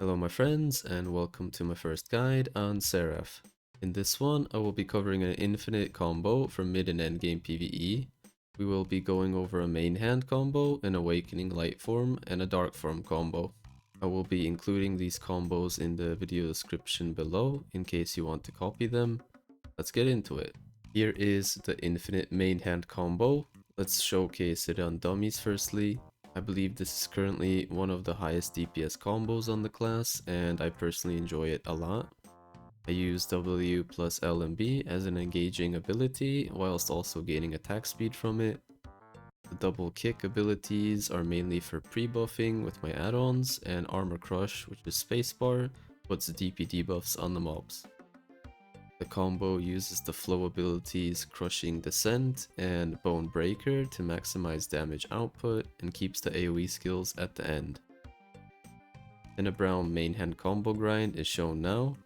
Hello my friends, and welcome to my first guide on Seraph. In this one, I will be covering an infinite combo for mid and endgame PvE. We will be going over a main hand combo, an awakening light form, and a dark form combo. I will be including these combos in the video description below in case you want to copy them. Let's get into it. Here is the infinite main hand combo. Let's showcase it on dummies firstly. I believe this is currently one of the highest DPS combos on the class, and I personally enjoy it a lot. I use W+LMB as an engaging ability, whilst also gaining attack speed from it. The double kick abilities are mainly for pre-buffing with my add-ons, and armor crush, which is spacebar, puts DP debuffs on the mobs. The combo uses the flow abilities Crushing Descent and Bone Breaker to maximize damage output and keeps the AoE skills at the end. And a brown main hand combo grind is shown now.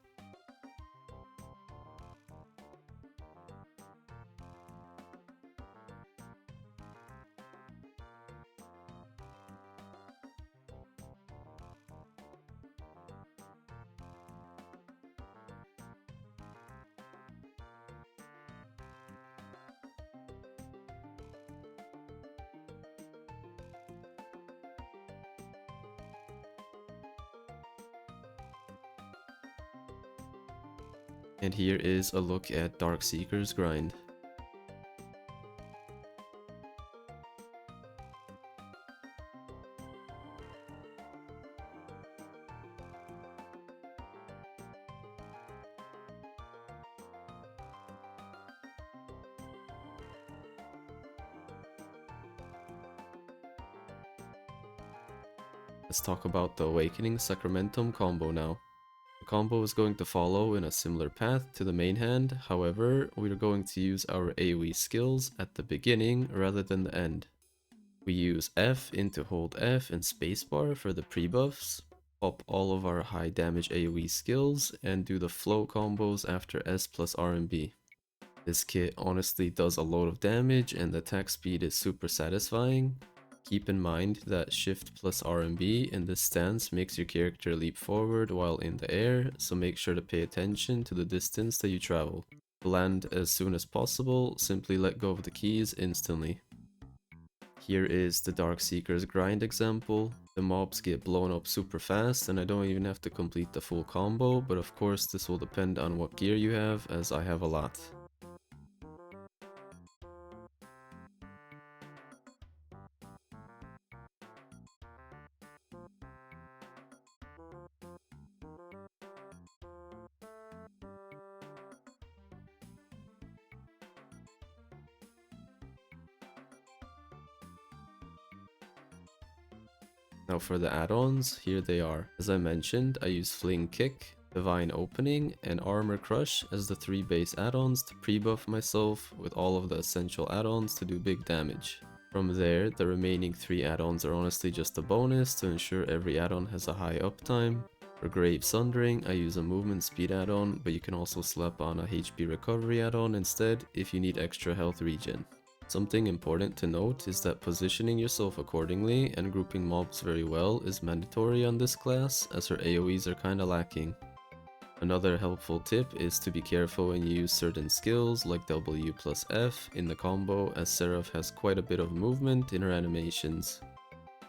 And here is a look at Darkseeker's grind. Let's talk about the Awakening Sacramentum combo now. The combo is going to follow in a similar path to the main hand, however, we are going to use our AoE skills at the beginning rather than the end. We use F into hold F and spacebar for the pre-buffs, pop all of our high damage AoE skills, and do the flow combos after S+RMB. This kit honestly does a lot of damage and the attack speed is super satisfying. Keep in mind that SHIFT+RMB in this stance makes your character leap forward while in the air, so make sure to pay attention to the distance that you travel. To land as soon as possible, simply let go of the keys instantly. Here is the Darkseeker's grind example. The mobs get blown up super fast and I don't even have to complete the full combo, but of course this will depend on what gear you have, as I have a lot. Now for the add-ons, here they are. As I mentioned, I use Fling Kick, Divine Opening, and Armor Crush as the 3 base add-ons to pre-buff myself with all of the essential add-ons to do big damage. From there, the remaining 3 add-ons are honestly just a bonus to ensure every add-on has a high uptime. For Grave Sundering, I use a movement speed add-on, but you can also slap on a HP recovery add-on instead if you need extra health regen. Something important to note is that positioning yourself accordingly and grouping mobs very well is mandatory on this class, as her AoEs are kinda lacking. Another helpful tip is to be careful when you use certain skills like W+F in the combo, as Seraph has quite a bit of movement in her animations.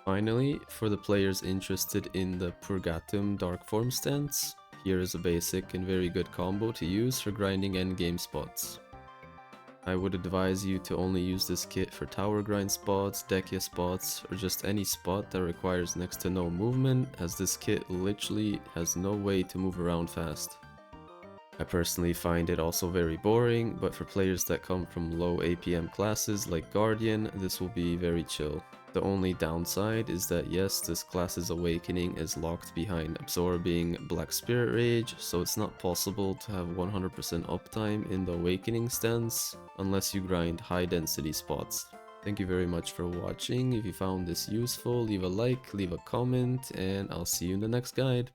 Finally, for the players interested in the Purgatum dark form stance, here is a basic and very good combo to use for grinding endgame spots. I would advise you to only use this kit for tower grind spots, Dekia spots, or just any spot that requires next to no movement, as this kit literally has no way to move around fast. I personally find it also very boring, but for players that come from low APM classes like Guardian, this will be very chill. The only downside is that yes, this class's awakening is locked behind absorbing Black Spirit Rage, so it's not possible to have 100% uptime in the awakening stance unless you grind high density spots. Thank you very much for watching. If you found this useful, leave a like, leave a comment, and I'll see you in the next guide.